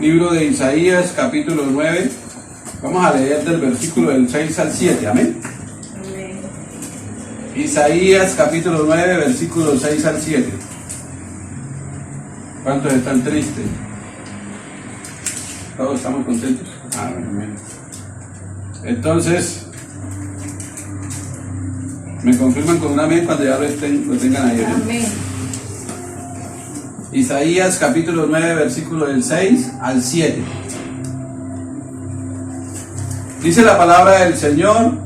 Libro de Isaías, capítulo 9. Vamos a leer del versículo del 6 al 7. Amén. Amén. Isaías, capítulo 9, versículo 6 al 7. ¿Cuántos están tristes? ¿Todos estamos contentos? Amén. Entonces, me confirman con un amén cuando ya lo tengan ahí. Amén. Isaías capítulo 9, versículo del 6 al 7. Dice la palabra del Señor,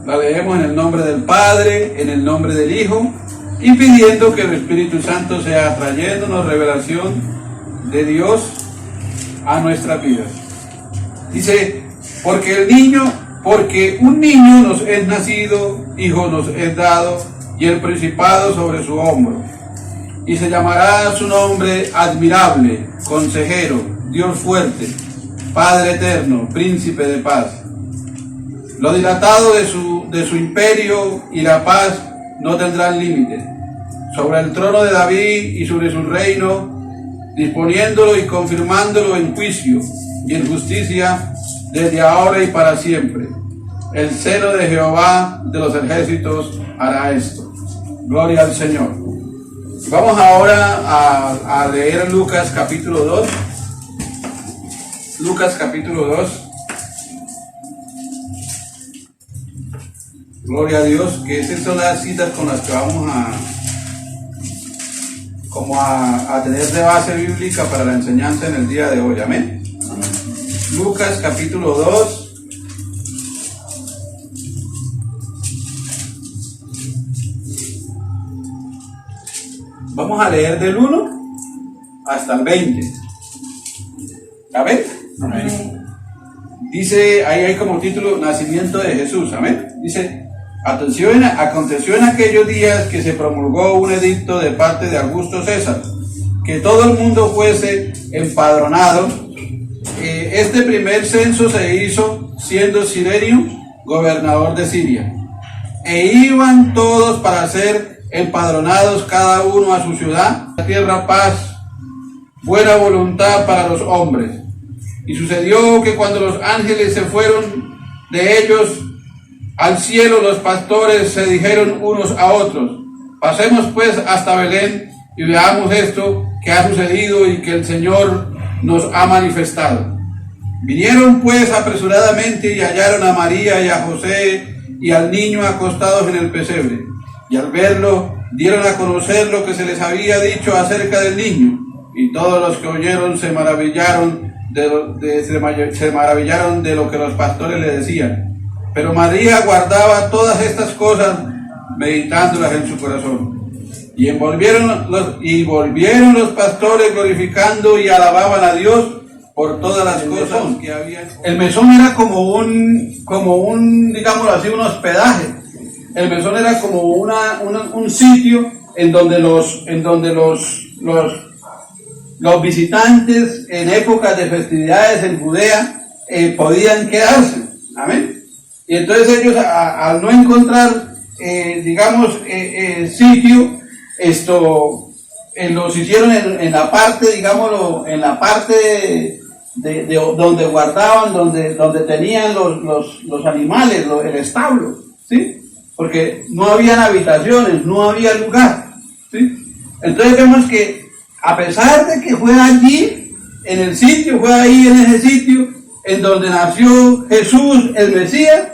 la leemos en el nombre del Padre, en el nombre del Hijo, y pidiendo que el Espíritu Santo sea trayéndonos revelación de Dios a nuestras vidas. Dice, porque un niño nos es nacido, hijo nos es dado, y el principado sobre su hombro. Y se llamará su nombre admirable, consejero, Dios fuerte, Padre eterno, príncipe de paz. Lo dilatado de su imperio y la paz no tendrán límite. Sobre el trono de David y sobre su reino, disponiéndolo y confirmándolo en juicio y en justicia desde ahora y para siempre. El celo de Jehová de los ejércitos hará esto. Gloria al Señor. Vamos ahora a leer Lucas capítulo 2. Lucas capítulo 2. Gloria a Dios, que esas son las citas con las que vamos a tener de base bíblica para la enseñanza en el día de hoy. Amén. Lucas capítulo 2. Vamos a leer del 1 hasta el 20. ¿Amén? Amén. Dice, ahí hay como título, Nacimiento de Jesús. Amén. Dice, aconteció en aquellos días que se promulgó un edicto de parte de Augusto César, que todo el mundo fuese empadronado. Este primer censo se hizo siendo Cirenio gobernador de Siria. E iban todos para ser empadronados cada uno a su ciudad, la tierra paz, buena voluntad para los hombres. Y sucedió que cuando los ángeles se fueron de ellos al cielo, los pastores se dijeron unos a otros, pasemos pues hasta Belén y veamos esto que ha sucedido y que el Señor nos ha manifestado. Vinieron pues apresuradamente y hallaron a María y a José y al niño acostados en el pesebre. Y al verlo, dieron a conocer lo que se les había dicho acerca del niño. Y todos los que oyeron se maravillaron de lo que los pastores le decían. Pero María guardaba todas estas cosas, meditándolas en su corazón. Y volvieron los pastores glorificando y alababan a Dios por todas las cosas que habían. El mesón era como un, digámoslo así, un hospedaje. El mesón era como un sitio en donde los visitantes en épocas de festividades en Judea podían quedarse. Amén. Y entonces ellos al no encontrar sitio, los hicieron en la parte, digámoslo, en la parte de donde guardaban, donde tenían los animales, el establo, ¿sí? Porque no habían habitaciones, no había lugar, ¿sí? Entonces vemos que a pesar de que fue allí, en ese sitio en donde nació Jesús, el Mesías,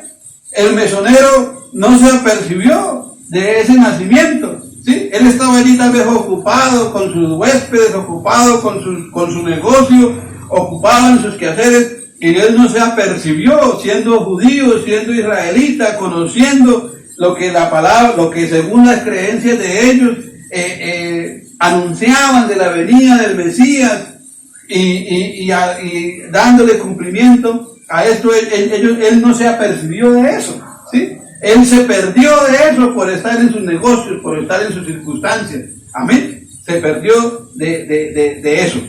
el mesonero no se apercibió de ese nacimiento, ¿sí? Él estaba allí tal vez ocupado con sus huéspedes, ocupado con su negocio, ocupado en sus quehaceres, y él no se apercibió, siendo judío, siendo israelita, conociendo lo que según las creencias de ellos anunciaban de la venida del Mesías y dándole cumplimiento a esto. Él no se apercibió de eso, ¿sí? Él se perdió de eso por estar en sus negocios, por estar en sus circunstancias. Amén. Se perdió de eso.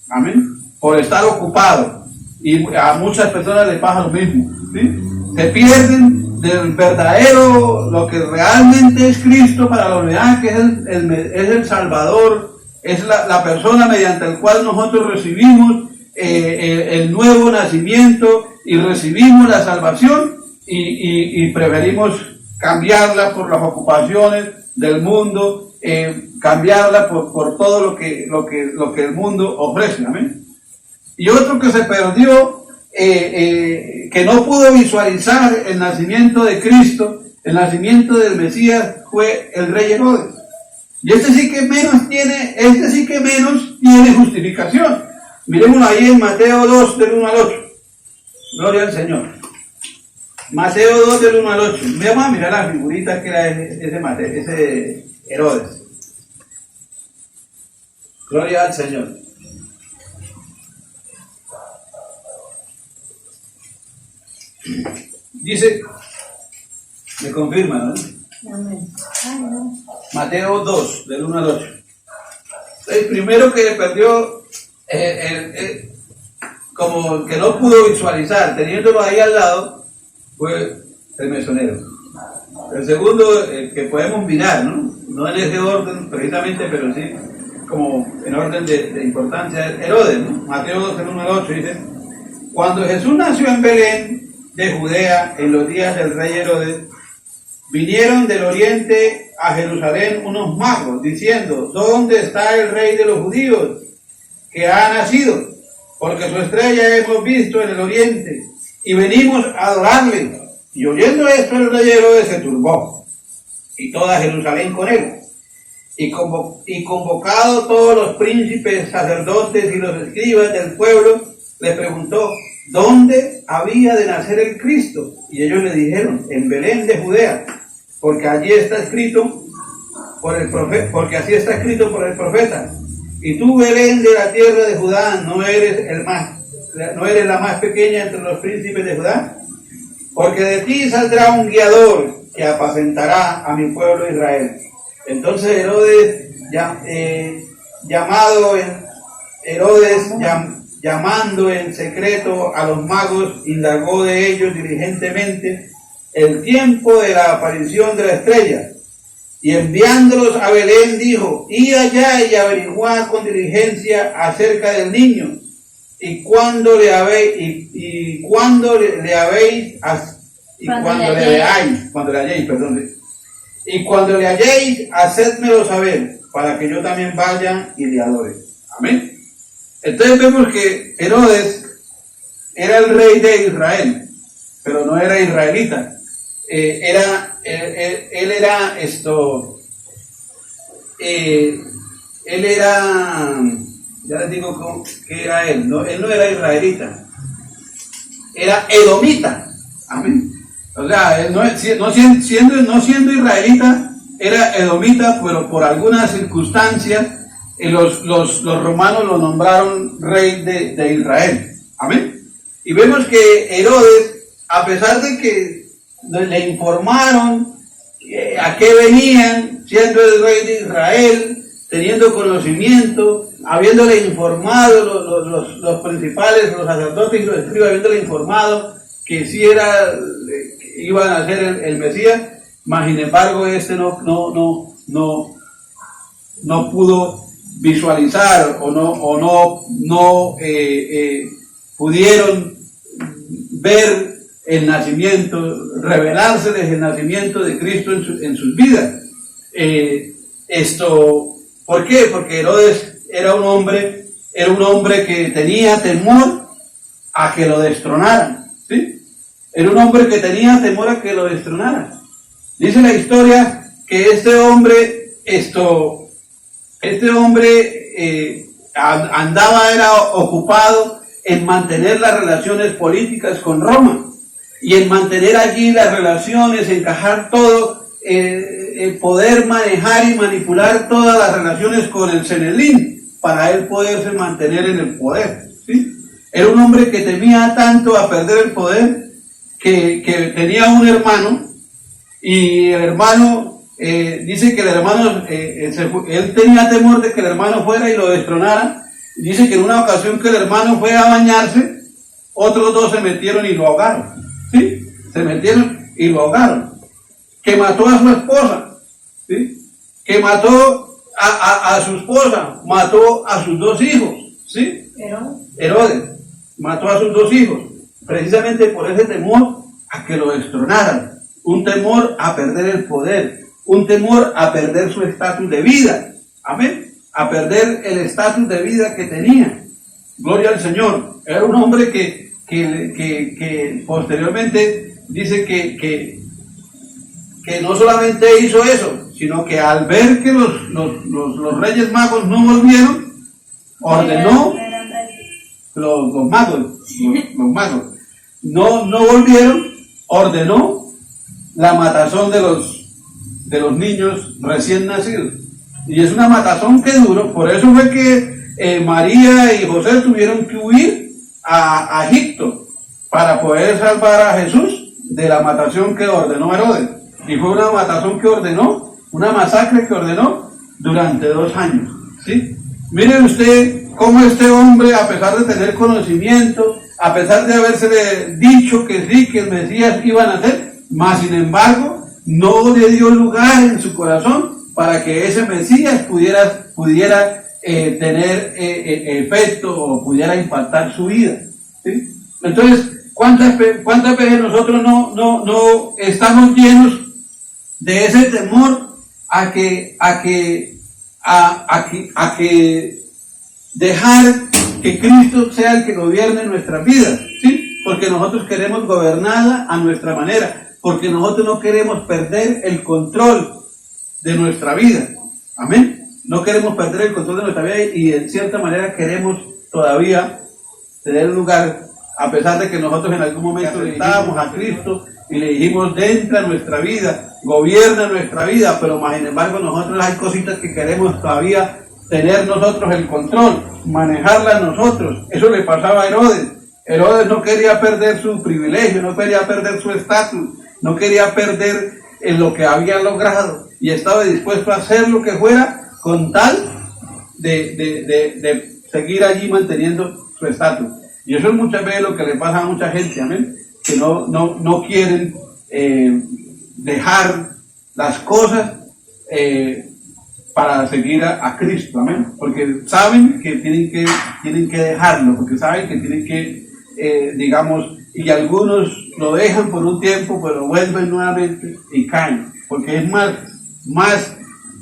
Amén. Por estar ocupado. Y a muchas personas les pasa lo mismo, ¿sí? Se pierden del verdadero, lo que realmente es Cristo para la humanidad, que es el Salvador, es la persona mediante la cual nosotros recibimos el nuevo nacimiento y recibimos la salvación y preferimos cambiarla por las ocupaciones del mundo, cambiarla por todo lo que el mundo ofrece. Amén. Y otro que se perdió, que no pudo visualizar el nacimiento de Cristo, el nacimiento del Mesías, fue el rey Herodes. Y este sí que menos tiene justificación. Miremos ahí en Mateo 2, del 1 al 8. Gloria al Señor. Mateo 2, del 1 al 8. Vamos a mirar la figurita que era ese Herodes. Gloria al Señor. Dice, me confirma, ¿no? Amén. Ay, no. Mateo 2, del 1 al 8. El primero que perdió, como que no pudo visualizar, teniéndolo ahí al lado, fue el mesonero. El segundo, que podemos mirar, ¿no? No en ese orden precisamente, pero sí como en orden de importancia, es Herodes, ¿no? Mateo 2, del 1 al 8 dice: cuando Jesús nació en Belén de Judea, en los días del rey Herodes, vinieron del oriente a Jerusalén unos magos, diciendo: ¿dónde está el rey de los judíos que ha nacido? Porque su estrella hemos visto en el oriente y venimos a adorarle. Y oyendo esto, el rey Herodes se turbó, y toda Jerusalén con él. Y convocado todos los príncipes, sacerdotes y los escribas del pueblo, le preguntó: ¿dónde había de nacer el Cristo? Y ellos le dijeron: en Belén de Judea, porque allí está escrito por el profeta, porque así está escrito por el profeta: y tú, Belén de la tierra de Judá, no eres la más pequeña entre los príncipes de Judá, porque de ti saldrá un guiador que apacentará a mi pueblo Israel. Entonces Herodes, llamando en secreto a los magos, indagó de ellos diligentemente el tiempo de la aparición de la estrella, y enviándolos a Belén dijo: id allá y averiguad con diligencia acerca del niño, y cuando le halléis, hacedmelo saber, para que yo también vaya y le adore. Amén. Entonces vemos que Herodes era el rey de Israel, pero no era israelita. Él era, ya les digo que era él no era israelita, era edomita. Amén. O sea, él no siendo israelita, era edomita, pero por algunas circunstancias los romanos lo nombraron rey de Israel. Amén. Y vemos que Herodes, a pesar de que le informaron a qué venían, siendo el rey de Israel, teniendo conocimiento, habiéndole informado los principales, los sacerdotes y los escribas, habiéndole informado que sí iban a ser el Mesías, mas sin embargo no pudo visualizar o no pudieron ver el nacimiento, revelárseles el nacimiento de Cristo en sus vidas. ¿Por qué? Porque Herodes era un hombre que tenía temor a que lo destronaran, ¿sí? Era un hombre que tenía temor a que lo destronaran. Dice la historia que este hombre era ocupado en mantener las relaciones políticas con Roma, y en mantener allí las relaciones, encajar todo, poder manejar y manipular todas las relaciones con el Sanedrín, para él poderse mantener en el poder, ¿sí? Era un hombre que temía tanto a perder el poder, que tenía un hermano, y el hermano, dice que el hermano, él tenía temor de que el hermano fuera y lo destronara. Dice que en una ocasión que el hermano fue a bañarse, otros dos se metieron y lo ahogaron, ¿sí? Se metieron y lo ahogaron. Que mató a su esposa, ¿sí? Que mató a su esposa, mató a sus dos hijos, ¿sí? Herodes mató a sus dos hijos, precisamente por ese temor a que lo destronaran, un temor a perder el poder, un temor a perder su estatus de vida, amén, a perder el estatus de vida que tenía. Gloria al Señor. Era un hombre que posteriormente dice que no solamente hizo eso, sino que al ver que los reyes magos no volvieron, ordenó, los magos no volvieron, ordenó la matazón de los niños recién nacidos. Y es una matazón que duró, por eso fue que María y José tuvieron que huir a Egipto para poder salvar a Jesús de la matazón que ordenó Herodes. Y fue una matazón que ordenó, una masacre que ordenó durante 2 años, ¿sí? Mire usted cómo este hombre, a pesar de tener conocimiento, a pesar de habérsele dicho que sí, que el Mesías iba a nacer, mas sin embargo, no le dio lugar en su corazón para que ese Mesías pudiera tener efecto o pudiera impactar su vida, ¿sí? Entonces, ¿cuántas veces nosotros no estamos llenos de ese temor a que dejar que Cristo sea el que gobierne nuestras vidas, ¿sí? Porque nosotros queremos gobernarla a nuestra manera, porque nosotros no queremos perder el control de nuestra vida, amén. No queremos perder el control de nuestra vida y en cierta manera queremos todavía tener un lugar, a pesar de que nosotros en algún momento le dábamos a Cristo y le dijimos: entra en nuestra vida, gobierna nuestra vida, pero más sin embargo nosotros hay cositas que queremos todavía tener nosotros el control, manejarlas nosotros. Eso le pasaba a Herodes. Herodes no quería perder su privilegio, no quería perder su estatus, no quería perder en lo que había logrado y estaba dispuesto a hacer lo que fuera con tal de seguir allí manteniendo su estatus. Y eso es muchas veces lo que le pasa a mucha gente, amén, que no quieren dejar las cosas para seguir a Cristo, amén, porque saben que tienen que dejarlo, porque saben que tienen que, digamos, y algunos lo dejan por un tiempo, pero vuelven nuevamente y caen, porque es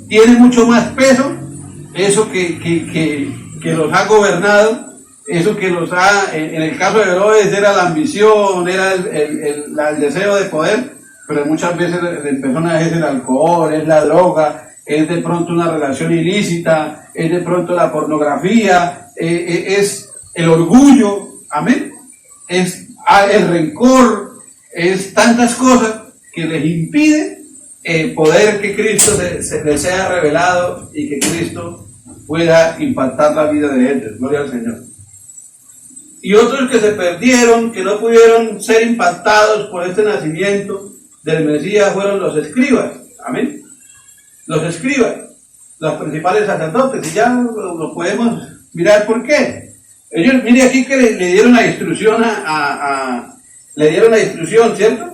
tiene mucho más peso eso que los ha gobernado, eso que los ha, en el caso de Herodes era la ambición, era el deseo de poder, pero muchas veces en personas es el alcohol, es la droga, es de pronto una relación ilícita, es de pronto la pornografía, es el orgullo, amén, es el rencor, es tantas cosas que les impide poder que Cristo se les sea revelado y que Cristo pueda impactar la vida de ellos. Gloria al Señor. Y otros que se perdieron, que no pudieron ser impactados por este nacimiento del Mesías, fueron los escribas, amén. Los escribas, los principales sacerdotes, y ya lo podemos mirar por qué. Ellos, mire aquí que le dieron la instrucción le dieron la instrucción, ¿cierto?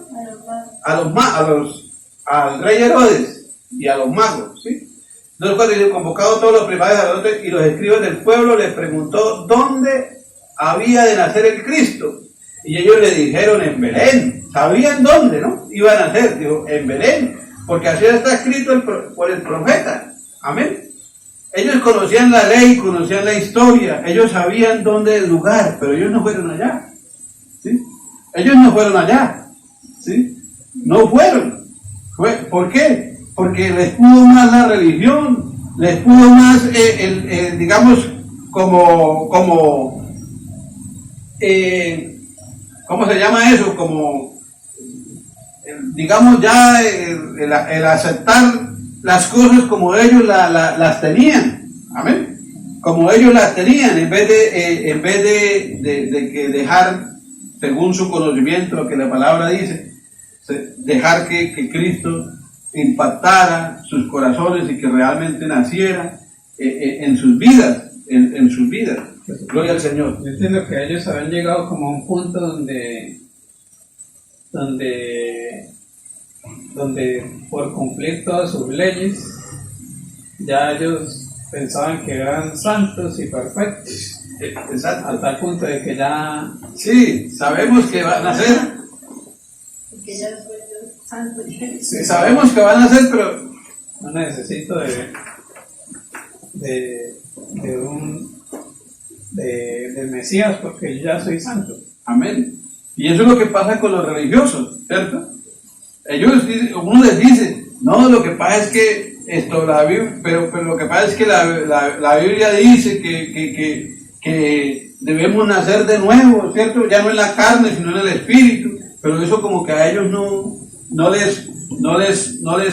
Al rey Herodes y a los magos, ¿sí? Entonces, cuando se convocaron todos los principales sacerdotes y los escribas del pueblo, les preguntó dónde había de nacer el Cristo. Y ellos le dijeron: en Belén. Sabían dónde, ¿no? Iba a nacer. Dijo: en Belén, porque así está escrito por el profeta. Amén. Ellos conocían la ley, conocían la historia, ellos sabían dónde el lugar, pero ellos no fueron allá, ¿sí? Ellos no fueron allá, ¿sí? No fueron. ¿Por qué? Porque les pudo más la religión, les pudo más, digamos, ¿cómo se llama eso? Como, digamos, ya el aceptar las cosas como ellos las tenían, amén, como ellos las tenían, en vez de que dejar, según su conocimiento, lo que la palabra dice, dejar que Cristo impactara sus corazones y que realmente naciera en sus vidas, en sus vidas. Gloria al Señor. Yo entiendo que ellos habían llegado como a un punto donde por cumplir todas sus leyes ya ellos pensaban que eran santos y perfectos, Exacto. a tal punto de que ya Sí, sabemos que van a ser, Porque ya soy yo santo. sí, sabemos que van a ser, pero no necesito de Mesías porque yo ya soy santo. amén. Y eso es lo que pasa con los religiosos, ¿cierto? Ellos dicen, uno les dice, no, lo que pasa es que esto, pero lo que pasa es que la Biblia dice que debemos nacer de nuevo, ¿cierto? Ya no en la carne, sino en el espíritu, pero eso como que a ellos no les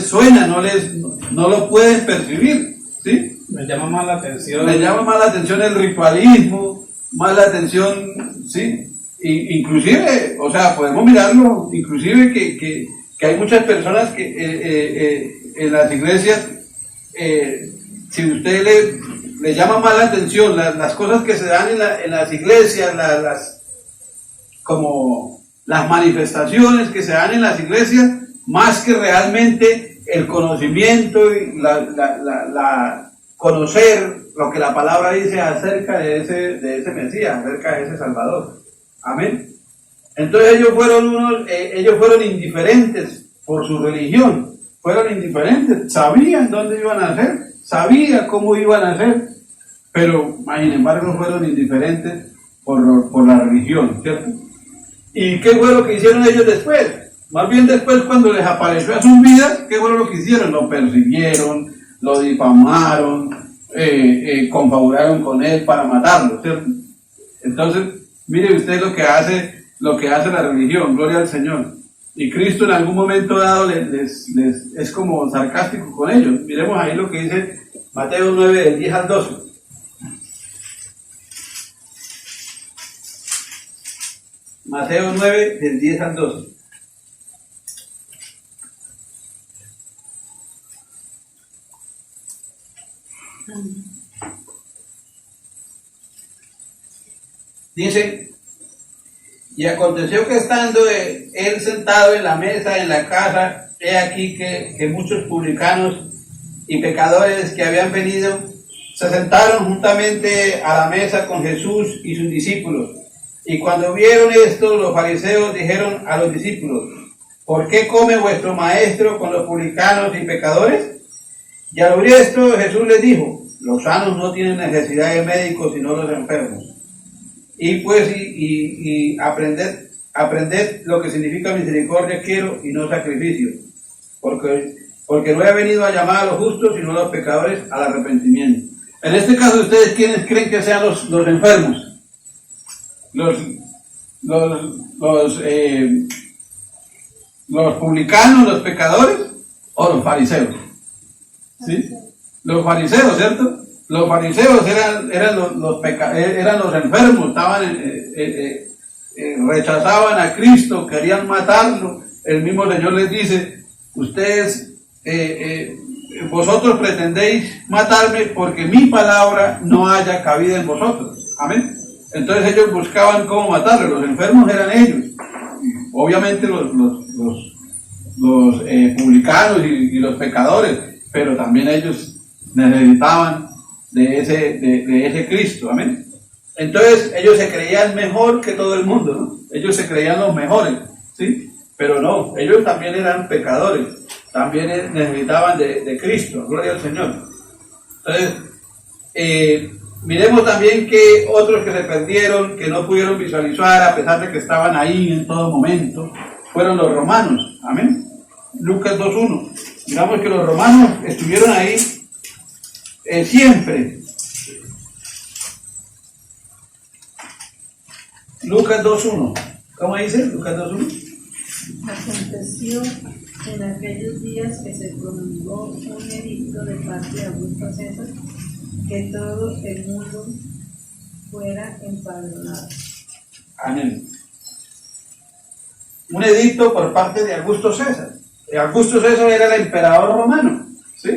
suena, no lo pueden percibir, ¿sí? Me llama más la atención. Les llama más la atención el ritualismo, más la atención, ¿sí? Inclusive, o sea, podemos mirarlo, inclusive que hay muchas personas que en las iglesias, si usted le llama más la atención las cosas que se dan en las iglesias, como las manifestaciones que se dan en las iglesias, más que realmente el conocimiento y conocer lo que la palabra dice acerca de ese Mesías, acerca de ese Salvador. Amén. Entonces ellos fueron indiferentes por su religión, fueron indiferentes, sabían dónde iban a nacer, sabían cómo iban a nacer, pero sin embargo fueron indiferentes por la religión, ¿cierto? ¿Y qué fue lo que hicieron ellos después? Más bien después, cuando les apareció a sus vidas, ¿qué fue lo que hicieron? Lo persiguieron, lo difamaron, confabularon con él para matarlo, ¿cierto? Entonces, mire usted lo que hace la religión, gloria al Señor. Y Cristo en algún momento dado es como sarcástico con ellos. Miremos ahí lo que dice Mateo 9, del 10 al 12. Mateo 9, del 10 al 12. Dice, y aconteció que estando él sentado en la mesa en la casa, he aquí que muchos publicanos y pecadores que habían venido se sentaron juntamente a la mesa con Jesús y sus discípulos. Y cuando vieron esto, los fariseos dijeron a los discípulos, ¿por qué come vuestro maestro con los publicanos y pecadores? Y al oír esto, Jesús les dijo, los sanos no tienen necesidad de médicos, sino los enfermos. Y pues, aprended lo que significa misericordia quiero y no sacrificio. Porque no he venido a llamar a los justos, sino a los pecadores al arrepentimiento. En este caso, ¿ustedes quiénes creen que sean los enfermos? Los publicanos, los pecadores, o los fariseos. ¿Sí? Los fariseos, ¿cierto? Los fariseos eran los enfermos, rechazaban a Cristo, querían matarlo. El mismo Señor les dice, ustedes, vosotros pretendéis matarme porque mi palabra no haya cabida en vosotros. Amén. Entonces ellos buscaban cómo matarlo, los enfermos eran ellos. Obviamente los publicanos y los pecadores, pero también ellos necesitaban de ese Cristo, amén. Entonces ellos se creían mejor que todo el mundo, ¿no? Ellos se creían los mejores, ¿sí? Pero no, ellos también eran pecadores, también necesitaban de Cristo, gloria al Señor. Entonces, miremos también que otros que se perdieron, que no pudieron visualizar a pesar de que estaban ahí en todo momento, fueron los romanos, amén. Lucas 2.1, miramos que los romanos estuvieron ahí siempre. Lucas 2.1, ¿cómo dice? Lucas 2.1. Aconteció en aquellos días que se promulgó un edicto de parte de Augusto César que todo el mundo fuera empadronado. Amén. Un edicto por parte de Augusto César. Augusto César era el emperador romano, ¿sí?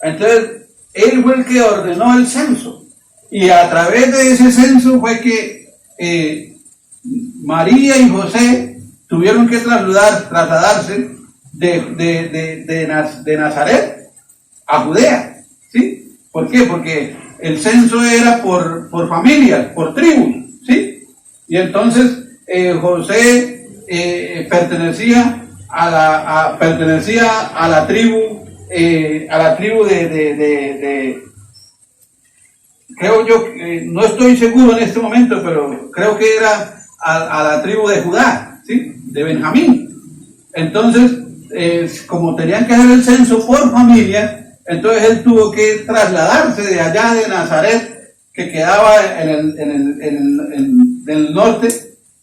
Entonces, él fue el que ordenó el censo. Y a través de ese censo fue que María y José tuvieron que trasladarse de Nazaret a Judea. ¿sí? ¿Por qué? Porque el censo era por familias, por tribus, ¿sí? Y entonces José pertenecía a la tribu de creo yo, no estoy seguro en este momento, pero creo que era a la tribu de Judá, ¿sí? De Benjamín. Entonces, como tenían que hacer el censo por familia, entonces él tuvo que trasladarse de allá de Nazaret, que quedaba en el norte,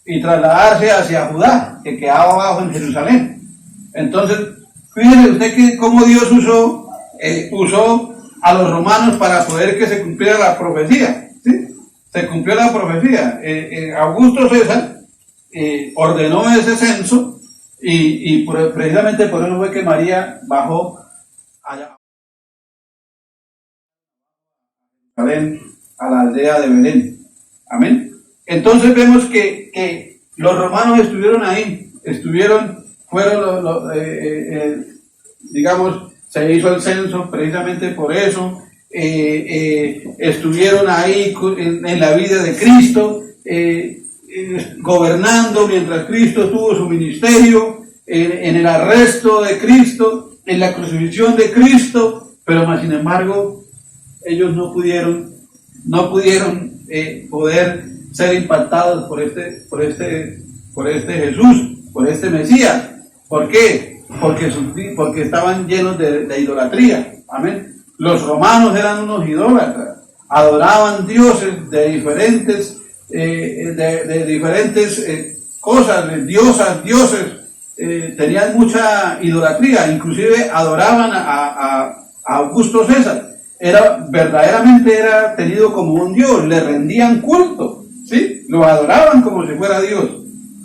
y trasladarse hacia Judá, que quedaba abajo en Jerusalén. Entonces, fíjese usted que cómo Dios usó a los romanos para poder que se cumpliera la profecía, ¿sí? Se cumplió la profecía. Augusto César ordenó ese censo y precisamente por eso fue que María bajó allá a la aldea de Belén. Amén. Entonces vemos que los romanos estuvieron ahí, digamos, se hizo el censo precisamente por eso, estuvieron ahí en la vida de Cristo, gobernando mientras Cristo tuvo su ministerio, en el arresto de Cristo, en la crucifixión de Cristo, pero más sin embargo, ellos no pudieron poder ser impactados por este Jesús, por este Mesías. ¿Por qué? Porque estaban llenos de idolatría. Amén. Los romanos eran unos idólatras, adoraban dioses de diferentes cosas, de dioses, tenían mucha idolatría, inclusive adoraban a Augusto César. Verdaderamente era tenido como un dios, le rendían culto, ¿sí? Lo adoraban como si fuera Dios,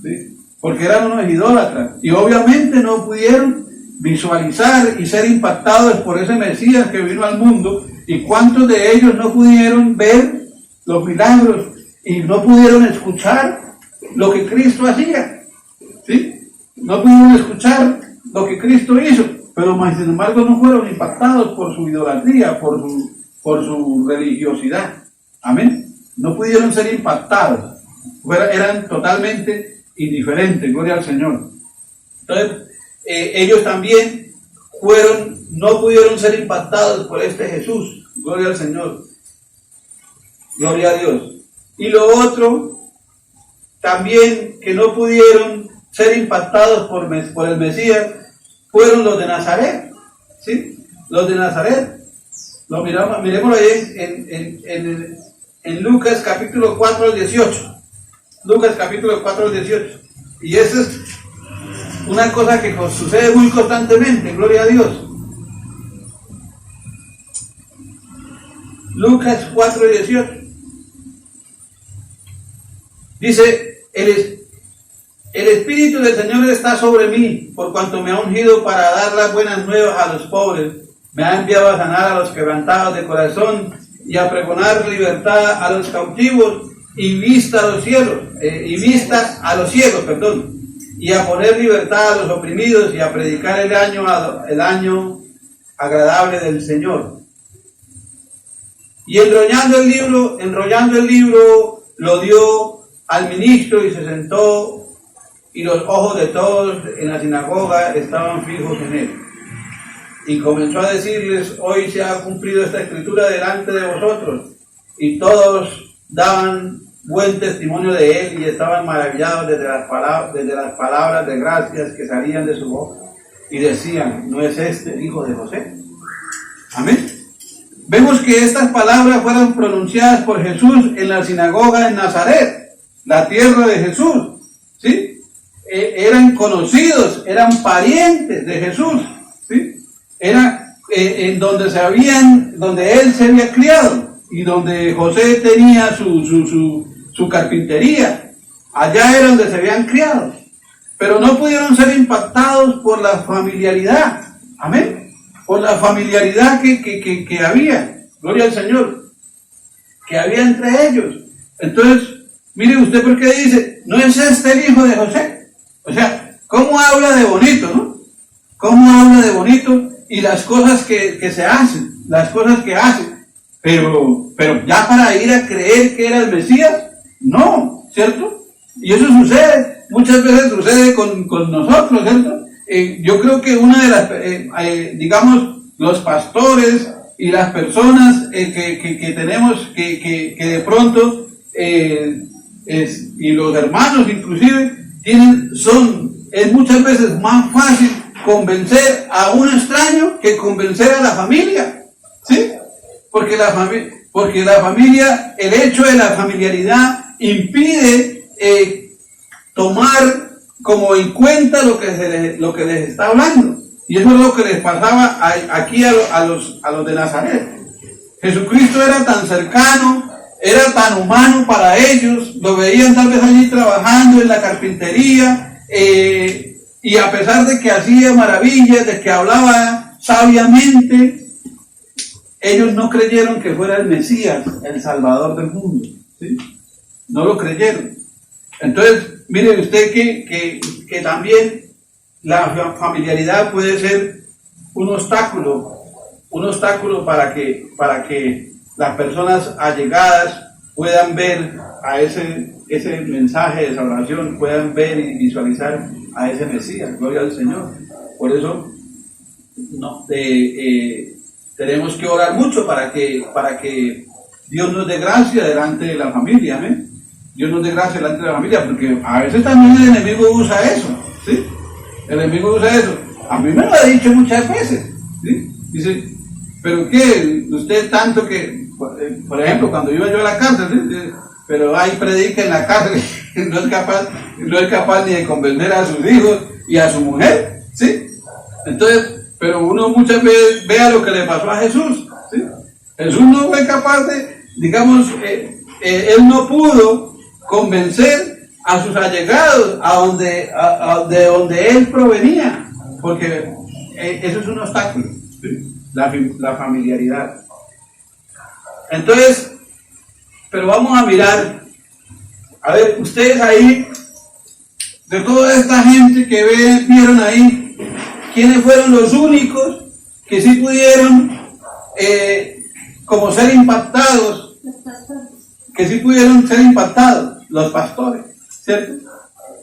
¿sí? Porque eran unos idólatras y obviamente no pudieron visualizar y ser impactados por ese Mesías que vino al mundo. ¿Y cuántos de ellos no pudieron ver los milagros y no pudieron escuchar lo que Cristo hacía? ¿Sí? No pudieron escuchar lo que Cristo hizo, pero más sin embargo no fueron impactados por su idolatría, por su religiosidad. Amén. No pudieron ser impactados, eran totalmente indiferentes. Gloria al Señor. Entonces, ellos también no pudieron ser impactados por este Jesús. Gloria al Señor. Gloria a Dios. Y lo otro, también que no pudieron ser impactados por el Mesías, fueron los de Nazaret, ¿sí? Los de Nazaret. Miremoslo ahí en Lucas capítulo 4 al 18. Lucas capítulo 4 al 18. Y eso es una cosa que sucede muy constantemente, gloria a Dios. Lucas 4 al 18. Dice, el Espíritu del Señor está sobre mí, por cuanto me ha ungido para dar las buenas nuevas a los pobres. Me ha enviado a sanar a los quebrantados de corazón y a pregonar libertad a los cautivos y vista a los cielos, y a poner libertad a los oprimidos y a predicar el año agradable del Señor. Y enrollando el libro, lo dio al ministro y se sentó, y los ojos de todos en la sinagoga estaban fijos en él. Y comenzó a decirles: hoy se ha cumplido esta escritura delante de vosotros. Y todos daban buen testimonio de él y estaban maravillados desde las palabras de gracias que salían de su boca. Y decían: ¿no es este el hijo de José? Amén. Vemos que estas palabras fueron pronunciadas por Jesús en la sinagoga en Nazaret, la tierra de Jesús, ¿sí? Eran conocidos, eran parientes de Jesús, ¿sí? Era en donde él se había criado y donde José tenía su carpintería. Allá era donde se habían criado, pero no pudieron ser impactados por la familiaridad, amén, por la familiaridad que había, gloria al Señor, que había entre ellos. Entonces, mire usted por qué dice: ¿no es este el hijo de José? O sea, ¿cómo habla de bonito, no? ¿Cómo habla de bonito? y las cosas que se hacen, las cosas que hacen, pero ya para ir a creer que era el Mesías, no, ¿cierto? Y eso sucede, muchas veces sucede con nosotros, ¿cierto? Yo creo que una de las, digamos, los pastores y las personas que tenemos, que de pronto, y los hermanos inclusive, es muchas veces más fácil convencer a un extraño que convencer a la familia, ¿sí? Porque la familia, el hecho de la familiaridad impide tomar como en cuenta lo que les está hablando. Y eso es lo que les pasaba aquí a los de Nazaret. Jesucristo era tan cercano, era tan humano para ellos, lo veían tal vez allí trabajando en la carpintería, y a pesar de que hacía maravillas, de que hablaba sabiamente, ellos no creyeron que fuera el Mesías, el Salvador del mundo, ¿sí? No lo creyeron. Entonces, mire usted que también la familiaridad puede ser un obstáculo para que las personas allegadas puedan ver a ese mensaje de salvación, puedan ver y visualizar a ese Mesías. Gloria al Señor. Por eso tenemos que orar mucho para que Dios nos dé gracia delante de la familia, ¿amén? Dios nos dé gracia delante de la familia, porque a veces también el enemigo usa eso, ¿sí? El enemigo usa eso. A mí me lo ha dicho muchas veces, ¿sí? Dice, ¿pero qué? Usted tanto que, por ejemplo, cuando iba yo a la cárcel, ¿sí? Pero ahí predica en la cárcel, no es capaz ni de convencer a sus hijos y a su mujer, ¿sí? Entonces, pero uno muchas veces vea lo que le pasó a Jesús, ¿sí? Jesús no fue capaz de, digamos, él no pudo convencer a sus allegados de donde él provenía, porque eso es un obstáculo, ¿sí? La familiaridad. Entonces, pero vamos a mirar, a ver, ustedes ahí, de toda esta gente que vieron ahí, ¿quiénes fueron los únicos que sí pudieron como ser impactados? Que sí pudieron ser impactados, los pastores, ¿cierto?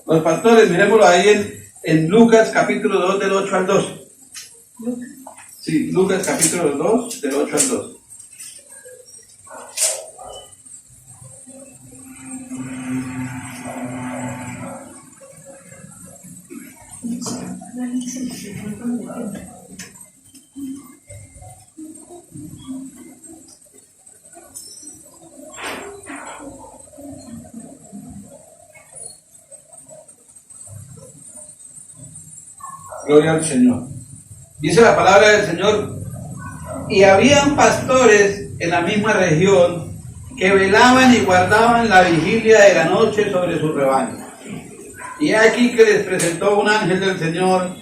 Los pastores, miremoslo ahí en Lucas capítulo 2 del 8 al 12. Sí, Lucas capítulo 2 del 8 al 12. Gloria al Señor. Dice la palabra del Señor: y habían pastores en la misma región que velaban y guardaban la vigilia de la noche sobre su rebaño. Y aquí que les presentó un ángel del Señor,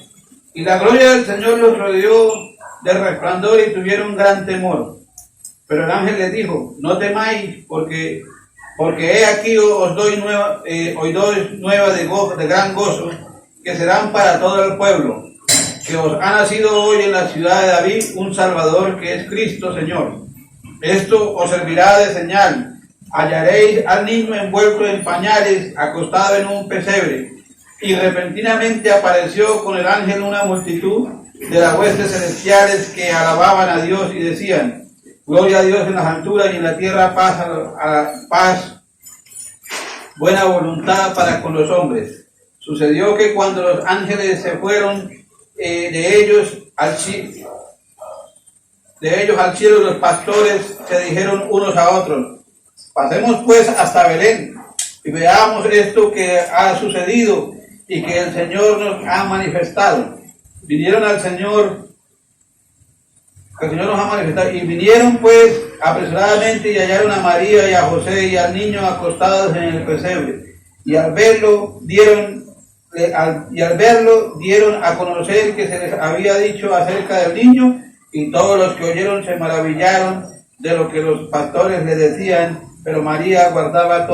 y la gloria del Señor los rodeó de resplandor y tuvieron gran temor. Pero el ángel les dijo: no temáis, porque he aquí os doy nueva de gran gozo, que serán para todo el pueblo, que os ha nacido hoy en la ciudad de David un Salvador, que es Cristo Señor. Esto os servirá de señal: hallaréis al niño envuelto en pañales, acostado en un pesebre. Y repentinamente apareció con el ángel una multitud de las huestes celestiales que alababan a Dios y decían: gloria a Dios en las alturas y en la tierra paz, buena voluntad para con los hombres. Sucedió que cuando los ángeles se fueron de ellos al cielo, los pastores se dijeron unos a otros: pasemos pues hasta Belén y veamos esto que ha sucedido y que el Señor nos ha manifestado. Vinieron al Señor, que el Señor nos ha manifestado, y vinieron pues apresuradamente y hallaron a María y a José y al niño acostados en el pesebre, y al verlo dieron a conocer que se les había dicho acerca del niño, y todos los que oyeron se maravillaron de lo que los pastores le decían, pero María guardaba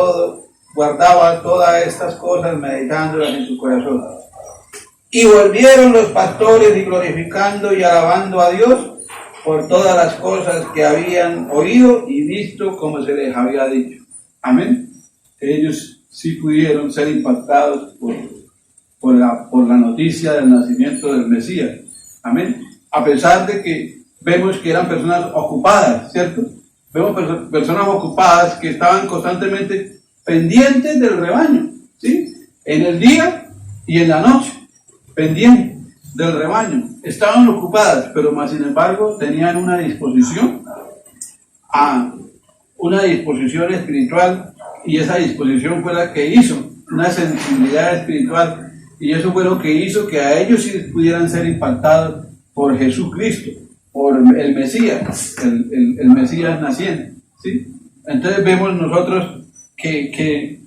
todas estas cosas, meditándolas en su corazón. Y volvieron los pastores y glorificando y alabando a Dios por todas las cosas que habían oído y visto como se les había dicho. Amén. Ellos sí pudieron ser impactados por la noticia del nacimiento del Mesías. Amén. A pesar de que vemos que eran personas ocupadas, ¿cierto? Vemos personas ocupadas que estaban constantemente pendientes del rebaño, ¿sí? En el día y en la noche, pendientes del rebaño. Estaban ocupadas, pero más sin embargo tenían una disposición espiritual, y esa disposición fue la que hizo una sensibilidad espiritual, y eso fue lo que hizo que a ellos sí pudieran ser impactados por Jesucristo, por el Mesías, el Mesías naciente, ¿sí? Entonces vemos nosotros que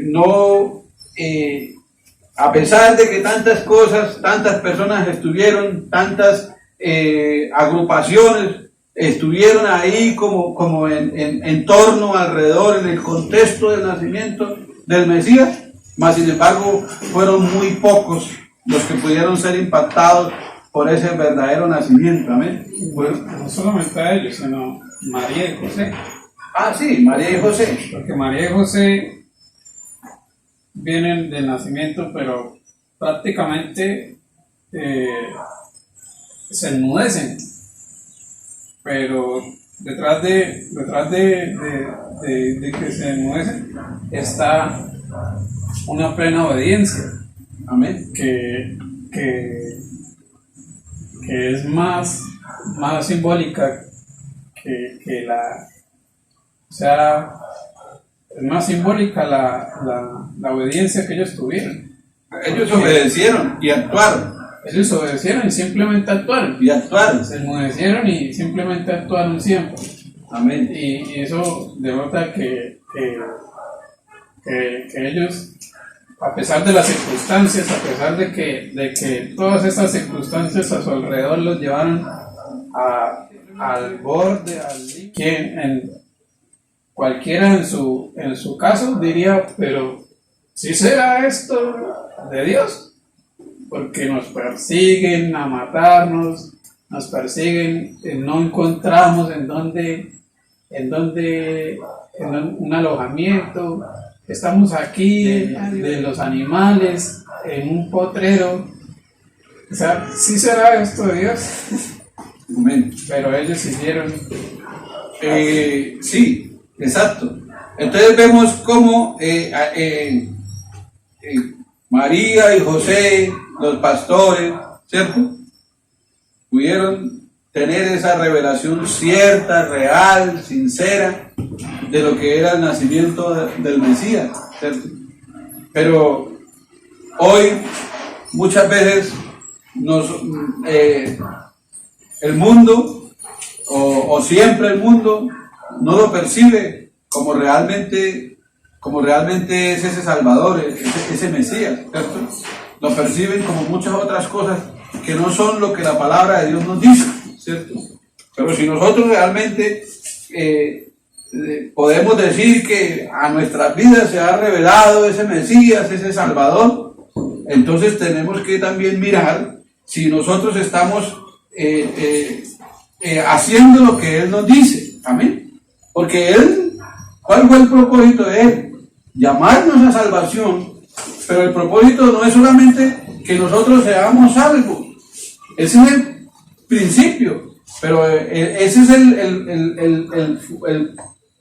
no, a pesar de que tantas cosas, tantas personas estuvieron, tantas agrupaciones estuvieron ahí como en torno, alrededor, en el contexto del nacimiento del Mesías, mas sin embargo fueron muy pocos los que pudieron ser impactados por ese verdadero nacimiento. Amén. Bueno, no solamente a ellos, sino María y José. Sí, María y José. Porque María y José vienen del nacimiento, pero prácticamente se enmudecen. Pero detrás de que se enmudecen está una plena obediencia. Amén. Que es más simbólica que la, o sea, es más simbólica la obediencia que ellos tuvieron. Ellos obedecieron y actuaron. Ellos obedecieron y simplemente actuaron. Y actuaron. Se enmudecieron y simplemente actuaron siempre. Amén. Y eso denota que ellos, a pesar de las circunstancias, a pesar de que todas estas circunstancias a su alrededor los llevaron al borde, quien cualquiera en su caso diría, pero ¿sí será esto de Dios? Porque nos persiguen a matarnos, nos persiguen, no encontramos en un alojamiento, estamos aquí de los animales, en un potrero. O sea, ¿sí será esto de Dios? Amén. Pero ellos hicieron. Sí, exacto. Entonces vemos cómo María y José, los pastores, ¿cierto?, pudieron tener esa revelación cierta, real, sincera, de lo que era el nacimiento del Mesías, ¿cierto? Pero hoy muchas veces el mundo, o siempre el mundo, no lo percibe como realmente es ese Salvador, ese Mesías, ¿cierto? Lo perciben como muchas otras cosas que no son lo que la palabra de Dios nos dice, ¿cierto? Pero si nosotros realmente podemos decir que a nuestras vidas se ha revelado ese Mesías, ese Salvador, entonces tenemos que también mirar si nosotros estamos haciendo lo que Él nos dice. Amén. Porque Él, ¿cuál fue el propósito de Él? Llamarnos a salvación, pero el propósito no es solamente que nosotros seamos salvos. Ese es el principio, pero ese es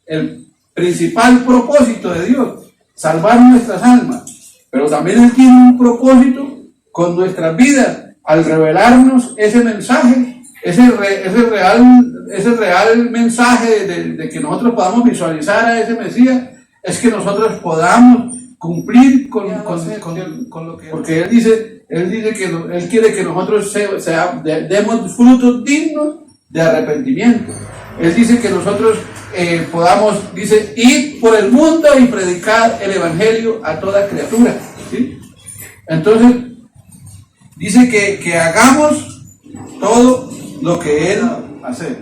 el principal propósito de Dios, salvar nuestras almas. Pero también Él tiene un propósito con nuestras vidas, al revelarnos ese mensaje, ese real mensaje de que nosotros podamos visualizar a ese Mesías, es que nosotros podamos cumplir con lo que... Porque Él dice que Él quiere que nosotros demos frutos dignos de arrepentimiento. Él dice que nosotros podamos, ir por el mundo y predicar el Evangelio a toda criatura, ¿sí? Entonces, dice que hagamos todo lo que Él hace.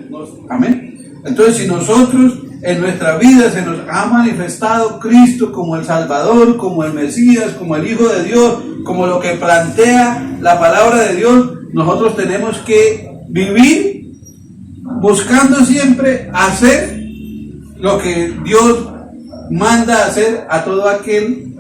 Amén. Entonces, si nosotros en nuestra vida se nos ha manifestado Cristo como el Salvador, como el Mesías, como el Hijo de Dios, como lo que plantea la palabra de Dios, nosotros tenemos que vivir buscando siempre hacer lo que Dios manda hacer a todo aquel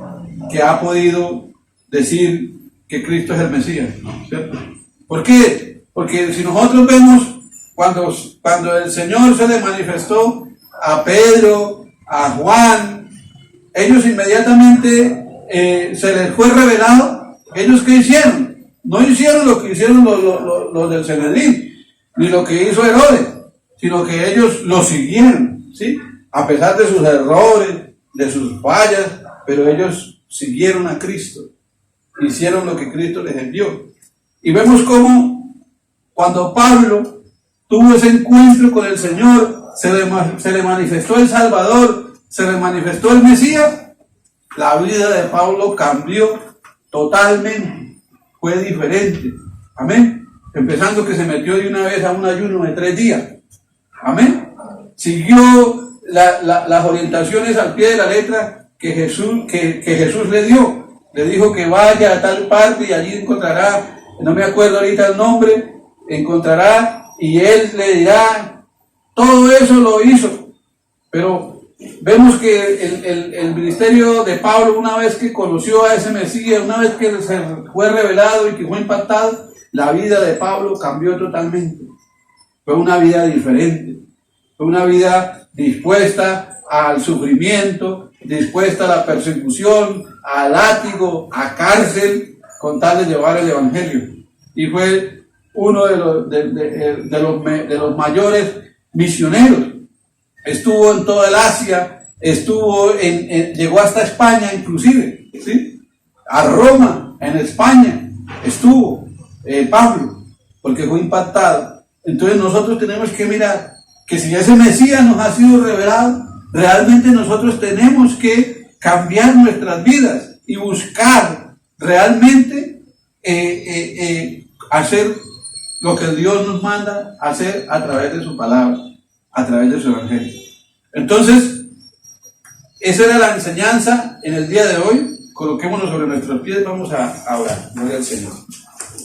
que ha podido decir que Cristo es el Mesías, ¿cierto? ¿Por qué? Porque si nosotros vemos cuando el Señor se le manifestó a Pedro, a Juan, ellos inmediatamente se les fue revelado. ¿Ellos qué hicieron? No hicieron lo que hicieron los del Sanedrín, ni lo que hizo Herodes, sino que ellos lo siguieron, ¿sí? A pesar de sus errores, de sus fallas, pero ellos siguieron a Cristo, hicieron lo que Cristo les envió. Y vemos cómo cuando Pablo tuvo ese encuentro con el Señor, se le manifestó el Salvador, se le manifestó el Mesías, la vida de Pablo cambió totalmente, fue diferente. Amén. Empezando que se metió de una vez a un ayuno de 3 días. Amén. Siguió las orientaciones al pie de la letra que Jesús le dio. Le dijo que vaya a tal parte y allí encontrará, no me acuerdo ahorita el nombre, encontrará y él le dirá. Todo eso lo hizo. Pero vemos que el ministerio de Pablo, una vez que conoció a ese Mesías, una vez que se fue revelado y que fue impactado, la vida de Pablo cambió totalmente. Fue una vida diferente. Fue una vida dispuesta al sufrimiento, dispuesta a la persecución, al látigo, a cárcel, con tal de llevar el evangelio. Y fue uno de los mayores misioneros. Estuvo en toda el Asia, llegó hasta España inclusive, ¿sí? A Roma, en España, estuvo Pablo, porque fue impactado. Entonces nosotros tenemos que mirar que si ese Mesías nos ha sido revelado, realmente nosotros tenemos que cambiar nuestras vidas y buscar realmente hacer lo que Dios nos manda hacer a través de su palabra, a través de su evangelio. Entonces, esa era la enseñanza en el día de hoy. Coloquémonos sobre nuestros pies, vamos a orar. Gloria al Señor.